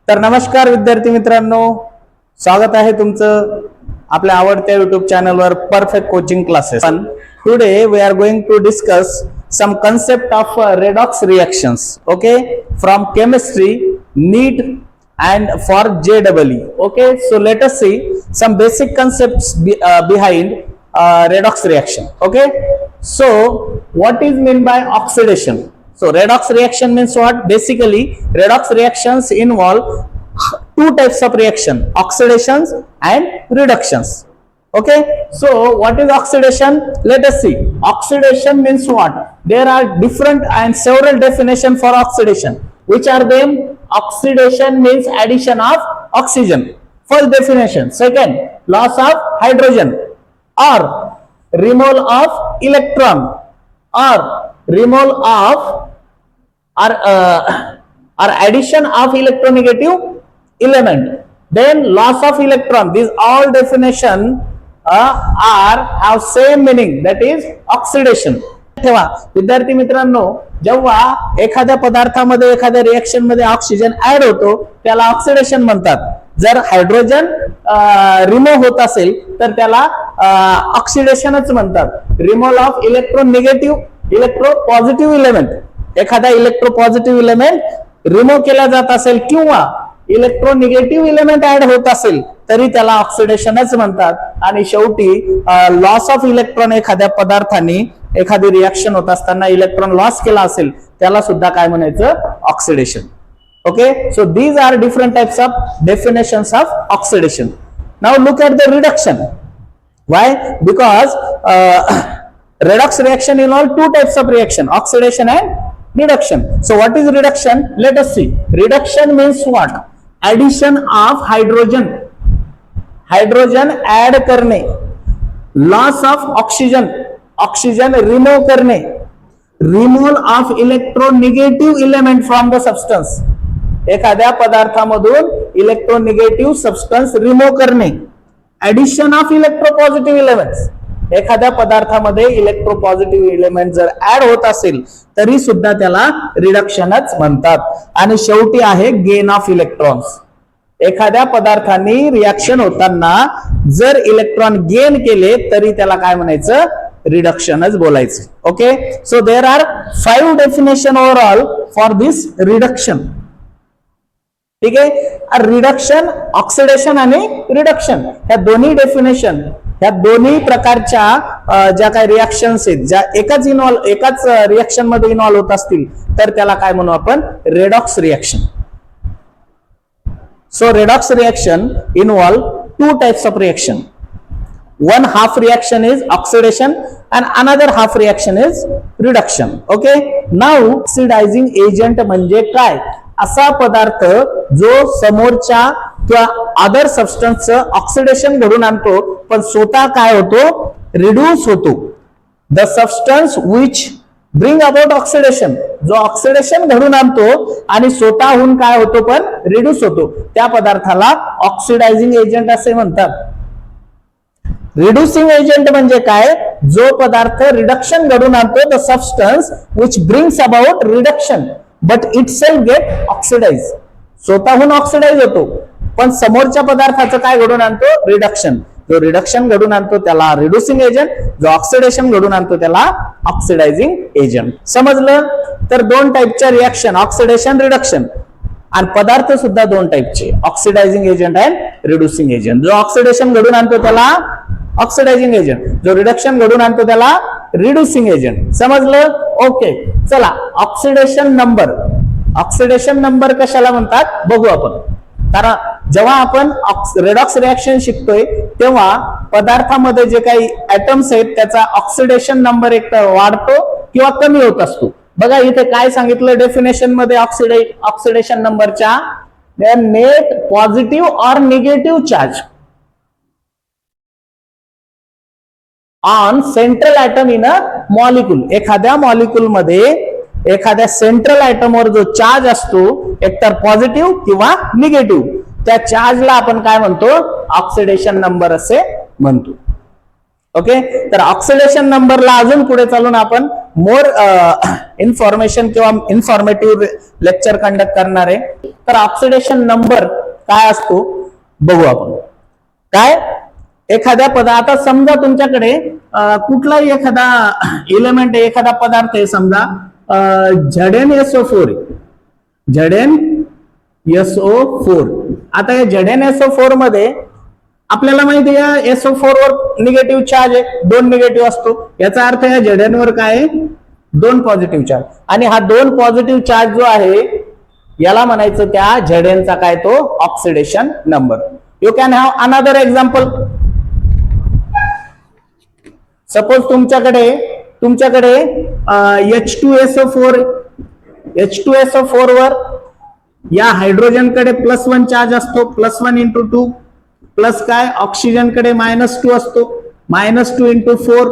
तर नमस्कार विद्यार्थी मित्रांनो, स्वागत आहे तुमचं आपल्या आवडत्या YouTube चॅनलवर perfect coaching classes. Today we are going to discuss some concept of redox reactions, okay, from chemistry, NEET and for JEE. Okay, so let us see some basic concepts behind redox reaction. Okay, so what is meant by oxidation? So redox reaction means what? Basically redox reactions involve two types of reaction, oxidations and reductions. Okay, so what is oxidation? Let us see. Oxidation means what? There are different and several definitions for oxidation. Which are them? Oxidation means addition of oxygen, first definition. Second, loss of hydrogen or removal of electron or removal of or addition of electronegative element. Then loss of electron. These all definition have same meaning, that is oxidation. ठेवा विद्यार्थी मित्रांनो, जेव्हा एखाद्या पदार्थामध्ये एखाद्या reaction मध्ये oxygen add होतो त्याला ऑक्सिडेशन म्हणतात. जर हायड्रोजन रिमूव्ह होत असेल तर त्याला ऑक्सिडेशनच म्हणतात. Removal of electro positive element, एखादा इलेक्ट्रो पॉझिटिव्ह इलेमेंट रिमूव्ह केला जात असेल किंवा इलेक्ट्रोनिगेटिव्ह इलेमेंट ऍड होत असेल तरी त्याला ऑक्सिडेशनच म्हणतात. आणि शेवटी लॉस ऑफ इलेक्ट्रॉन, एखाद्या पदार्थाने एखादी रिएक्शन होत असताना इलेक्ट्रॉन लॉस केला असेल त्याला सुद्धा काय म्हणायचं? Oxidation. Okay, so these are different types of definitions of oxidation. Now look at the reduction. Why? Because redox reaction involve two types of reaction, oxidation and reduction. So what is reduction? Let us see. Reduction means what? Addition of hydrogen add करणे, loss of oxygen remove करणे, removal of electronegative element from the substance. एखाद्या पदार्थामधून इलेक्ट्रोनिगेटिव्ह substance remove करणे, addition of electropositive elements. एखाद्या पदार्थामध्ये electropositive element जर add होत असेल तरी सुद्धा त्याला रिडक्शनच म्हणतात. आणि शेवटी आहे गेन ऑफ इलेक्ट्रॉन्स. एखाद्या पदार्थाने रिएक्शन होताना जर इलेक्ट्रॉन गेन केले तरी त्याला काय म्हणायचं? रिडक्शनच बोलायचं. Okay, so there are 5 definition overall for this reduction. ठीक आहे, रिडक्शन, ऑक्सिडेशन आणि रिडक्शन ह्या दोन्ही डेफिनेशन, ह्या दोन्ही प्रकारच्या ज्या काही रिएक्शन्स आहेत ज्या एकाच रिएक्शन मध्ये इन्व्हॉल्व होत असतील तर त्याला काय म्हणू आपण? Redox reaction. So redox reaction involve two types of reaction. One half reaction is oxidation and another half reaction is reduction. Okay, now oxidizing agent म्हणजे काय? असा पदार्थ जो समोरच्या किंवा अदर सबस्टन्सचं ऑक्सिडेशन घडून आणतो पण स्वतः काय होतो? रिड्यूस होतो. The substance which bring about oxidation, जो ऑक्सिडेशन घडून आणतो आणि स्वतःहून काय होतो पण रिड्यूस होतो, त्या पदार्थाला ऑक्सिडायझिंग एजंट असे म्हणतात. रिड्युसिंग एजंट म्हणजे काय? जो पदार्थ रिडक्शन घडून आणतो, the substance which brings about reduction but itself get oxidize. स्वतःहून ऑक्सिडाइज होतो पण समोरच्या पदार्थाचं काय घडून आणतो? रिडक्शन. जो रिडक्शन घडून आणतो त्याला रिड्युसिंग एजंट, जो ऑक्सिडेशन घडून आणतो त्याला ऑक्सिडायझिंग एजंट. समजलं? तर दोन टाईपच्या रिएक्शन, ऑक्सिडेशन, रिडक्शन. आणि पदार्थ सुद्धा दोन टाईपचे, oxidizing agent and reducing agent. जो ऑक्सिडेशन घडून आणतो त्याला ऑक्सिडायझिंग एजंट, जो रिडक्शन घडून आणतो त्याला रिड्युसिंग एजंट. समजलं? ओके, चला ऑक्सिडेशन नंबर. ऑक्सिडेशन नंबर कशाला म्हणतात बघू आपण. कारण जेव्हा आपण रेडॉक्स रिएक्शन शिकतोय तेव्हा पदार्थामध्ये जे काही ऍटम्स आहेत त्याचा ऑक्सिडेशन नंबर एक तर वाढतो किंवा कमी होत असतो. बघा इथे काय सांगितलं डेफिनेशन मध्ये ऑक्सिडेशन नंबरच्या, net positive or negative charge on central atom in a molecule. एखाद्या मॉलिक्यूल मध्ये एखाद्या सेंट्रल ऍटमवर जो चार्ज असतो एकतर पॉझिटिव्ह किंवा निगेटिव्ह, त्या चार्जला आपण काय म्हणतो? ऑक्सिडेशन नंबर असे म्हणतो. ओके, तर ऑक्सिडेशन नंबरला अजून पुढे चालून आपण मोर इन्फॉर्मेशन किंवा इन्फॉर्मेटिव्ह लेक्चर कंडक्ट करणार आहे. तर ऑक्सिडेशन नंबर काय असतो बघू आपण. काय एखाद्या आता समजा तुमच्याकडे कुठलाही एखादा एलिमेंट आहे, एखादा पदार्थ आहे, समजा ZnSO4 ZnSO4. आता या ZnSO4 मध्ये आपल्याला माहिती आहे SO4 वर निगेटिव्ह चार्ज आहे, 2 निगेटिव्ह असतो. याचा अर्थ या Zn वर काय आहे 2 पॉझिटिव्ह चार्ज. आणि हा 2 पॉझिटिव्ह चार्ज जो आहे याला म्हणायचं त्या Zn चा काय तो oxidation number. You can have another example. Suppose तुमच्याकडे H2SO4 वर या हायड्रोजन कडे +1 चार्ज असतो, +1 × 2 प्लस काय ऑक्सिजन कडे -2 असतो, -2 × 4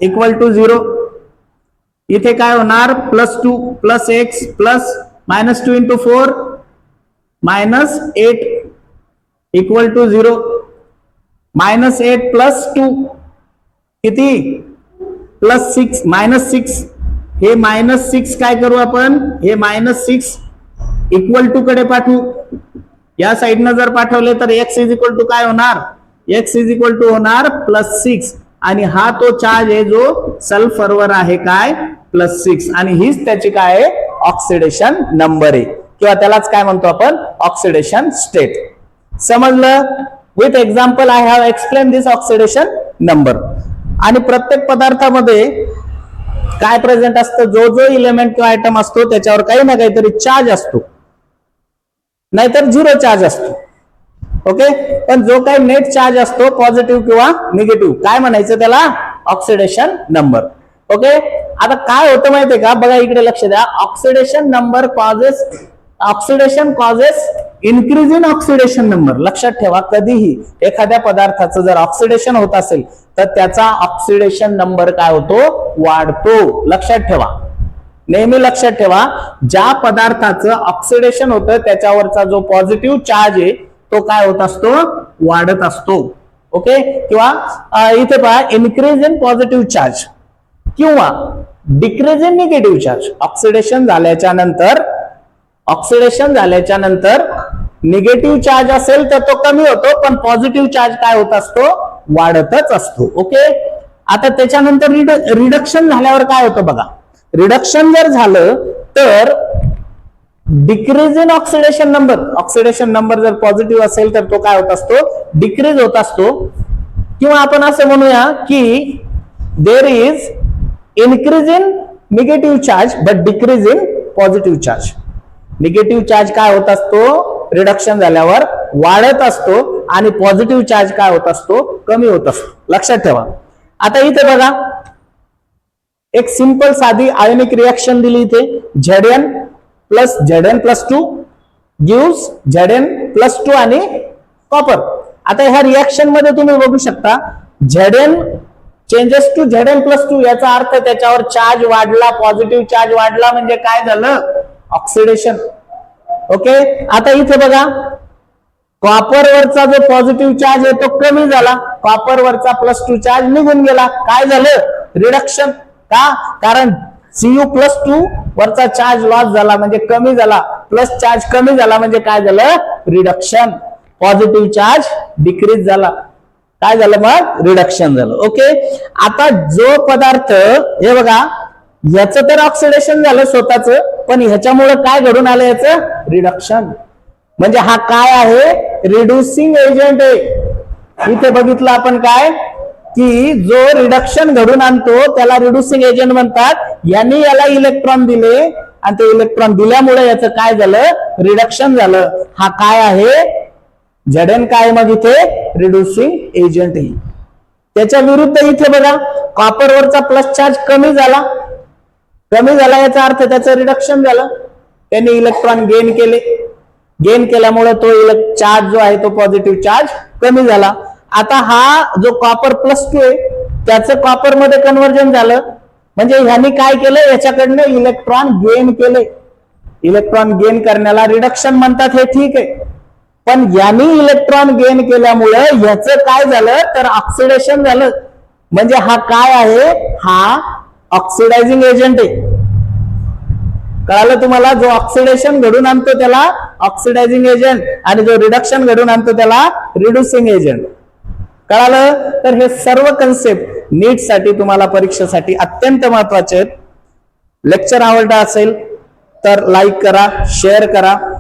= 0. इथे काय होणार +2 + x प्लस -2 × 4 -8 = 0. -8 + 2 किती +6 -6. हे -6 काय करू आपण, हे -6 = कडे पाठवू. या साइडनं जर पाठवले तर x = काय होणार, x = होणार +6. आणि हा तो चार्ज आहे जो सल्फरवर आहे काय +6. आणि हीच त्याची काय आहे ऑक्सिडेशन नंबर आहे किंवा त्यालाच काय म्हणतो आपण ऑक्सिडेशन स्टेट. समजलं. With example I have explain this oxidation number. आणि प्रत्येक पदार्थामध्ये काय प्रेझेंट असतं, जो इलेमेंट किंवा आयटम असतो त्याच्यावर काही ना काहीतरी चार्ज असतो, नाहीतर 0 चार्ज असतो. ओके. पण जो काही नेट चार्ज असतो पॉझिटिव्ह किंवा निगेटिव्ह काय म्हणायचं त्याला ऑक्सिडेशन नंबर. ओके. आता काय होतं माहितीये का, बघा इकडे लक्ष द्या. Oxidation number oxidation causes increase in oxidation number. लक्षात ठेवा, कधीही एखाद्या पदार्थाचं जर ऑक्सिडेशन होत असेल तर त्याचा ऑक्सिडेशन नंबर काय होतो वाढतो. लक्षात ठेवा, नेहमी लक्षात ठेवा, ज्या पदार्थाचं ऑक्सिडेशन होतं त्याच्यावरचा जो पॉझिटिव्ह चार्ज आहे तो काय होत असतो वाढत असतो. ओके. किंवा इथे पहा इन्क्रीज इन पॉझिटिव्ह चार्ज किंवा decrease in negative charge. Oxidation झाल्याच्या नंतर निगेटिव्ह चार्ज असेल तर तो कमी होतो, पण पॉझिटिव्ह चार्ज काय होत असतो वाढतच असतो. ओके. आता त्याच्यानंतर रिडक्शन झाल्यावर काय होतं बघा. रिडक्शन जर झालं तर डिक्रीज इन ऑक्सिडेशन नंबर जर पॉझिटिव्ह असेल तर तो काय होत असतो डिक्रीज होत असतो. किंवा आपण असं म्हणूया की there is increase in negative charge but decrease in positive charge. Negative charge काय होत असतो रिडक्शन झाल्यावर वाढत असतो आणि पॉझिटिव्ह चार्ज काय होत असतो कमी होत असतो. लक्षात ठेवा. आता इथे बघा एक सिंपल साधी आयोनिक रिएक्शन दिली इथे. Zn + Zn+2 gives Zn+2 आणि कॉपर. आता ह्या रिएक्शन मध्ये तुम्ही बघू शकता Zn चेंजेस टू Zn+2 याचा अर्थ त्याच्यावर चार्ज वाढला, पॉझिटिव्ह चार्ज वाढला म्हणजे काय झालं ऑक्सिडेशन. ओके. आता इथे बघा कॉपरवरचा जो पॉझिटिव्ह चार्ज आहे तो कमी झाला, कॉपरवरचा +2 चार्ज निघून गेला. काय झालं रिडक्शन. का, कारण Cu+2 वरचा चार्ज लॉस झाला म्हणजे कमी झाला, प्लस चार्ज कमी झाला म्हणजे काय झालं रिडक्शन. पॉझिटिव्ह चार्ज डिक्रीज झाला, काय झालं मग रिडक्शन झालं. ओके. आता जो पदार्थ हे बघा याचं तर ऑक्सिडेशन झालं स्वतःच, पण ह्याच्यामुळे काय घडून आलं याचं रिडक्शन. म्हणजे हा काय आहे रिड्युसिंग एजंट आहे. इथे बघितलं आपण काय की जो रिडक्शन घडून आणतो त्याला रिड्युसिंग एजंट म्हणतात. यांनी याला इलेक्ट्रॉन दिले आणि ते इलेक्ट्रॉन दिल्यामुळे याचं काय झालं रिडक्शन झालं. हा काय आहे Zn काय मग इथे रिड्युसिंग एजंट आहे. त्याच्या विरुद्ध इथे बघा कॉपरवरचा प्लस चार्ज कमी झाला याचा अर्थ त्याचं रिडक्शन झालं. त्यांनी इलेक्ट्रॉन गेन केल्यामुळे तो चार्ज जो आहे तो पॉझिटिव्ह चार्ज कमी झाला. आता हा जो कॉपर +2 आहे त्याचं कॉपर मध्ये कन्व्हर्जन झालं म्हणजे ह्यांनी काय केलं याच्याकडनं इलेक्ट्रॉन गेन केले. इलेक्ट्रॉन गेन करण्याला रिडक्शन म्हणतात, हे ठीक आहे. पण यांनी इलेक्ट्रॉन गेन केल्यामुळे ह्याचं काय झालं तर ऑक्सिडेशन झालं. म्हणजे हा काय आहे हा ऑक्सिडायझिंग एजंट आहे. कळालं तुम्हाला? जो ऑक्सिडेशन घडून आणतो त्याला ऑक्सिडायझिंग एजंट आणि जो रिडक्शन घडून आणतो त्याला रिड्युसिंग एजंट. कळालं? तर हे सर्व कन्सेप्ट नीट साठी तुम्हाला परीक्षेसाठी अत्यंत महत्वाचे आहेत. लेक्चर आवडला असेल तर लाईक करा, शेअर करा.